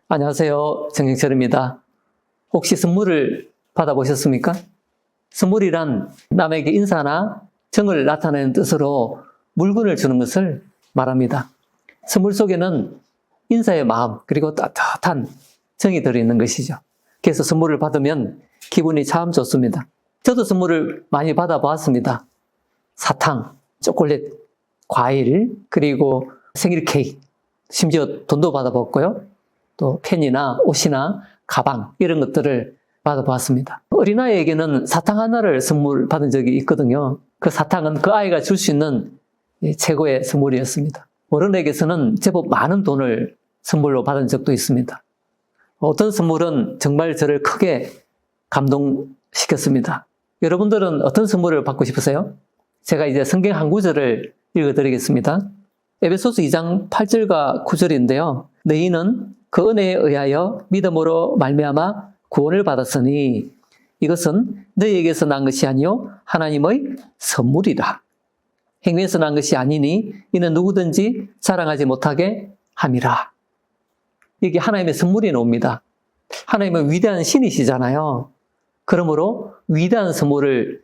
안녕하세요. 정경철입니다. 혹시 선물을 받아보셨습니까? 선물이란 남에게 인사나 정을 나타내는 뜻으로 물건을 주는 것을 말합니다. 선물 속에는 인사의 마음 그리고 따뜻한 정이 들어있는 것이죠. 그래서 선물을 받으면 기분이 참 좋습니다. 저도 선물을 많이 받아보았습니다. 사탕, 초콜릿, 과일, 그리고 생일 케이크, 심지어 돈도 받아봤고요. 또 펜이나 옷이나 가방 이런 것들을 받아보았습니다. 어린아이에게는 사탕 하나를 선물 받은 적이 있거든요. 그 사탕은 그 아이가 줄 수 있는 최고의 선물이었습니다. 어른에게서는 제법 많은 돈을 선물로 받은 적도 있습니다. 어떤 선물은 정말 저를 크게 감동시켰습니다. 여러분들은 어떤 선물을 받고 싶으세요? 제가 이제 성경 한 구절을 읽어드리겠습니다. 에베소서 2장 8절과 9절인데요. 너희는 그 은혜에 의하여 믿음으로 말미암아 구원을 받았으니 이것은 너희에게서 난 것이 아니요 하나님의 선물이라. 행위에서 난 것이 아니니 이는 누구든지 자랑하지 못하게 함이라. 이게 하나님의 선물이 나옵니다. 하나님은 위대한 신이시잖아요. 그러므로 위대한 선물을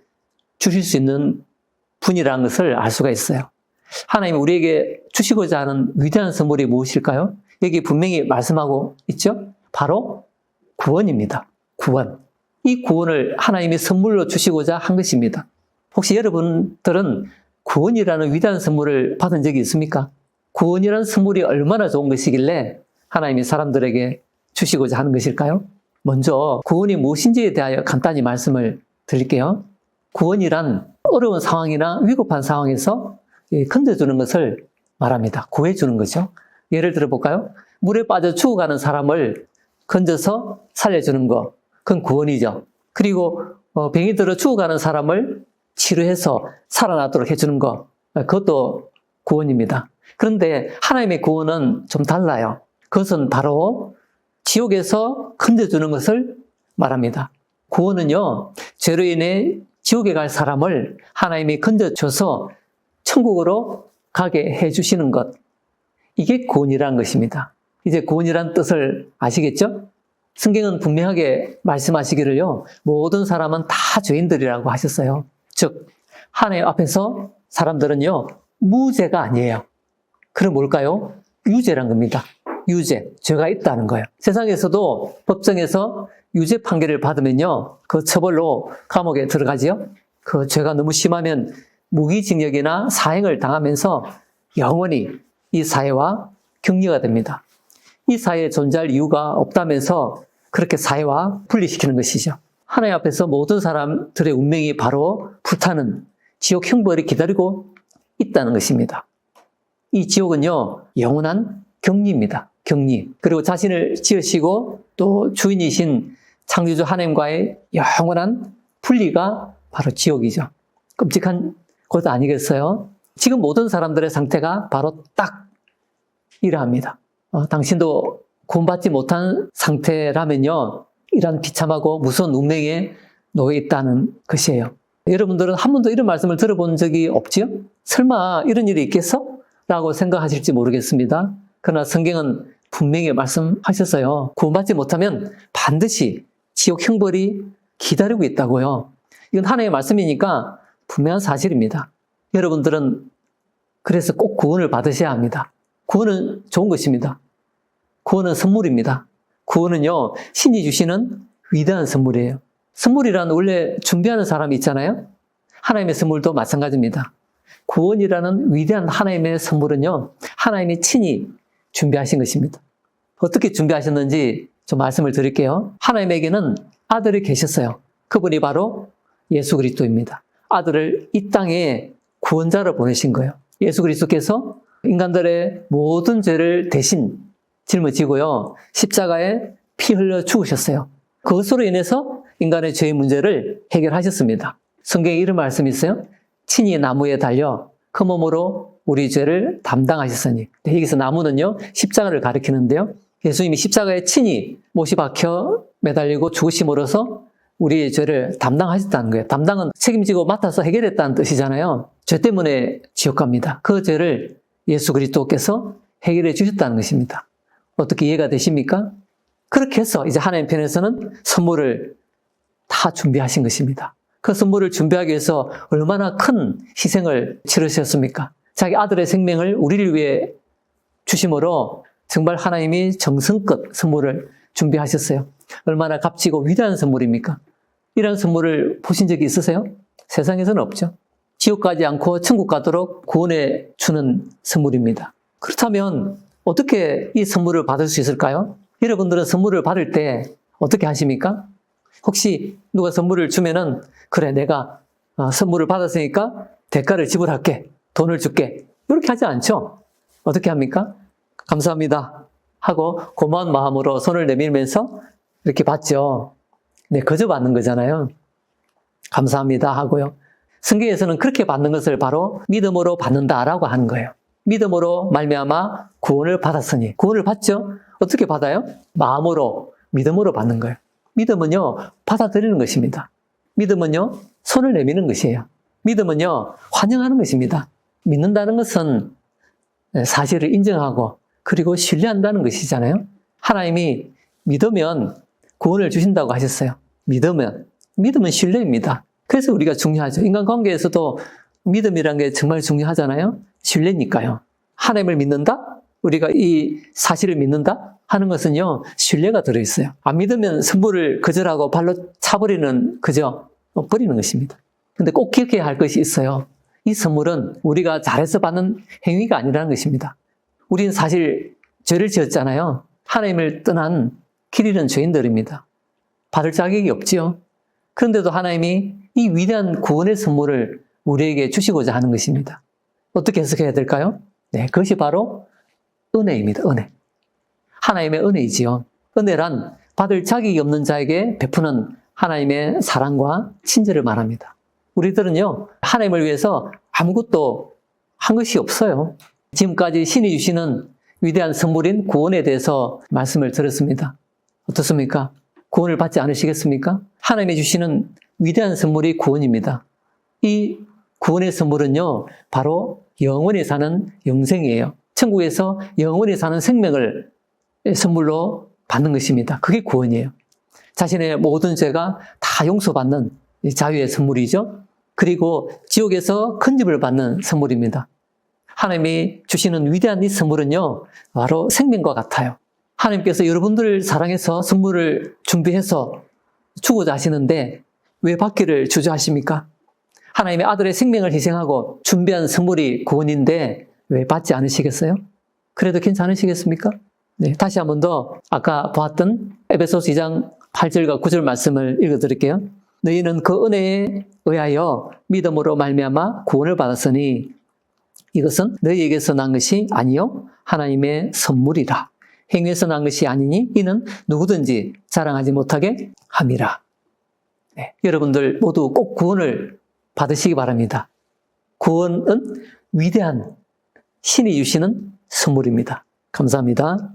주실 수 있는 분이라는 것을 알 수가 있어요. 하나님이 우리에게 주시고자 하는 위대한 선물이 무엇일까요? 여기 분명히 말씀하고 있죠? 바로 구원입니다. 구원. 이 구원을 하나님이 선물로 주시고자 한 것입니다. 혹시 여러분들은 구원이라는 위대한 선물을 받은 적이 있습니까? 구원이라는 선물이 얼마나 좋은 것이길래 하나님이 사람들에게 주시고자 하는 것일까요? 먼저 구원이 무엇인지에 대하여 간단히 말씀을 드릴게요. 구원이란 어려운 상황이나 위급한 상황에서 건져주는 것을 말합니다. 구해주는 거죠. 예를 들어볼까요? 물에 빠져 죽어가는 사람을 건져서 살려주는 거, 그건 구원이죠. 그리고 병이 들어 죽어가는 사람을 치료해서 살아나도록 해주는 거, 그것도 구원입니다. 그런데 하나님의 구원은 좀 달라요. 그것은 바로 지옥에서 건져주는 것을 말합니다. 구원은요, 죄로 인해 지옥에 갈 사람을 하나님이 건져줘서 천국으로 가게 해주시는 것, 이게 구원이라는 것입니다. 이제 구원이라는 뜻을 아시겠죠? 성경은 분명하게 말씀하시기를요, 모든 사람은 다 죄인들이라고 하셨어요. 즉, 하나님 앞에서 사람들은요, 무죄가 아니에요. 그럼 뭘까요? 유죄란 겁니다. 유죄, 죄가 있다는 거예요. 세상에서도 법정에서 유죄 판결을 받으면요, 그 처벌로 감옥에 들어가지요. 그 죄가 너무 심하면 무기징역이나 사형을 당하면서 영원히 이 사회와 격리가 됩니다. 이 사회에 존재할 이유가 없다면서 그렇게 사회와 분리시키는 것이죠. 하나님 앞에서 모든 사람들의 운명이 바로 불타는 지옥 형벌이 기다리고 있다는 것입니다. 이 지옥은요, 영원한 격리입니다. 격리. 그리고 자신을 지으시고 또 주인이신 창조주 하나님과의 영원한 분리가 바로 지옥이죠. 끔찍한 것 아니겠어요? 지금 모든 사람들의 상태가 바로 딱 이러합니다. 당신도 구원받지 못한 상태라면요, 이런 비참하고 무서운 운명에 놓여 있다는 것이에요. 여러분들은 한 번도 이런 말씀을 들어본 적이 없지요? 설마 이런 일이 있겠어? 라고 생각하실지 모르겠습니다. 그러나 성경은 분명히 말씀하셨어요. 구원받지 못하면 반드시 지옥 형벌이 기다리고 있다고요. 이건 하나님의 말씀이니까 분명한 사실입니다. 여러분들은 그래서 꼭 구원을 받으셔야 합니다. 구원은 좋은 것입니다. 구원은 선물입니다. 구원은요, 신이 주시는 위대한 선물이에요. 선물이란 원래 준비하는 사람이 있잖아요. 하나님의 선물도 마찬가지입니다. 구원이라는 위대한 하나님의 선물은요, 하나님이 친히 준비하신 것입니다. 어떻게 준비하셨는지 좀 말씀을 드릴게요. 하나님에게는 아들이 계셨어요. 그분이 바로 예수 그리스도입니다. 아들을 이 땅에 구원자로 보내신 거예요. 예수 그리스도께서 인간들의 모든 죄를 대신 짊어지고요, 십자가에 피 흘려 죽으셨어요. 그것으로 인해서 인간의 죄의 문제를 해결하셨습니다. 성경에 이런 말씀이 있어요. 친히 나무에 달려 그 몸으로 우리 죄를 담당하셨으니. 여기서 나무는요, 십자가를 가리키는데요, 예수님이 십자가에 친히 못이 박혀 매달리고 죽으심으로써 우리의 죄를 담당하셨다는 거예요. 담당은 책임지고 맡아서 해결했다는 뜻이잖아요. 죄 때문에 지옥 갑니다. 그 죄를 예수 그리스도께서 해결해 주셨다는 것입니다. 어떻게 이해가 되십니까? 그렇게 해서 이제 하나님 편에서는 선물을 다 준비하신 것입니다. 그 선물을 준비하기 위해서 얼마나 큰 희생을 치르셨습니까? 자기 아들의 생명을 우리를 위해 주심으로 정말 하나님이 정성껏 선물을 준비하셨어요. 얼마나 값지고 위대한 선물입니까? 이런 선물을 보신 적이 있으세요? 세상에서는 없죠. 지옥 가지 않고 천국 가도록 구원해 주는 선물입니다. 그렇다면 어떻게 이 선물을 받을 수 있을까요? 여러분들은 선물을 받을 때 어떻게 하십니까? 혹시 누가 선물을 주면은 그래 내가 선물을 받았으니까 대가를 지불할게, 돈을 줄게 이렇게 하지 않죠? 어떻게 합니까? 감사합니다 하고 고마운 마음으로 손을 내밀면서 이렇게 받죠. 네, 거저 받는 거잖아요. 감사합니다 하고요. 성경에서는 그렇게 받는 것을 바로 믿음으로 받는다라고 하는 거예요. 믿음으로 말미암아 구원을 받았으니. 구원을 받죠? 어떻게 받아요? 마음으로, 믿음으로 받는 거예요. 믿음은요, 받아들이는 것입니다. 믿음은요, 손을 내미는 것이에요. 믿음은요, 환영하는 것입니다. 믿는다는 것은 사실을 인정하고 그리고 신뢰한다는 것이잖아요. 하나님이 믿으면 구원을 주신다고 하셨어요. 믿으면 신뢰입니다. 그래서 우리가 중요하죠. 인간관계에서도 믿음이란 게 정말 중요하잖아요. 신뢰니까요. 하나님을 믿는다? 우리가 이 사실을 믿는다? 하는 것은요, 신뢰가 들어있어요. 안 믿으면 선물을 거절하고 발로 차버리는, 그죠? 버리는 것입니다. 근데 꼭 기억해야 할 것이 있어요. 이 선물은 우리가 잘해서 받는 행위가 아니라는 것입니다. 우리는 사실 죄를 지었잖아요. 하나님을 떠난 길 잃은 죄인들입니다. 받을 자격이 없지요. 그런데도 하나님이 이 위대한 구원의 선물을 우리에게 주시고자 하는 것입니다. 어떻게 해석해야 될까요? 네, 그것이 바로 은혜입니다. 은혜. 하나님의 은혜이지요. 은혜란 받을 자격이 없는 자에게 베푸는 하나님의 사랑과 친절을 말합니다. 우리들은요, 하나님을 위해서 아무것도 한 것이 없어요. 지금까지 신이 주시는 위대한 선물인 구원에 대해서 말씀을 들었습니다. 어떻습니까? 구원을 받지 않으시겠습니까? 하나님이 주시는 위대한 선물이 구원입니다. 이 구원의 선물은요, 바로 영원히 사는 영생이에요. 천국에서 영원히 사는 생명을 선물로 받는 것입니다. 그게 구원이에요. 자신의 모든 죄가 다 용서받는 자유의 선물이죠. 그리고 지옥에서 건집을 받는 선물입니다. 하나님이 주시는 위대한 이 선물은요, 바로 생명과 같아요. 하나님께서 여러분들을 사랑해서 선물을 준비해서 주고자 하시는데 왜 받기를 주저하십니까? 하나님의 아들의 생명을 희생하고 준비한 선물이 구원인데 왜 받지 않으시겠어요? 그래도 괜찮으시겠습니까? 네, 다시 한 번 더 아까 보았던 에베소서 2장 8절과 9절 말씀을 읽어드릴게요. 너희는 그 은혜에 의하여 믿음으로 말미암아 구원을 받았으니 이것은 너희에게서 난 것이 아니요 하나님의 선물이라. 행위에서 난 것이 아니니 이는 누구든지 자랑하지 못하게 함이라. 네, 여러분들 모두 꼭 구원을 받으시기 바랍니다. 구원은 위대한 신이 주시는 선물입니다. 감사합니다.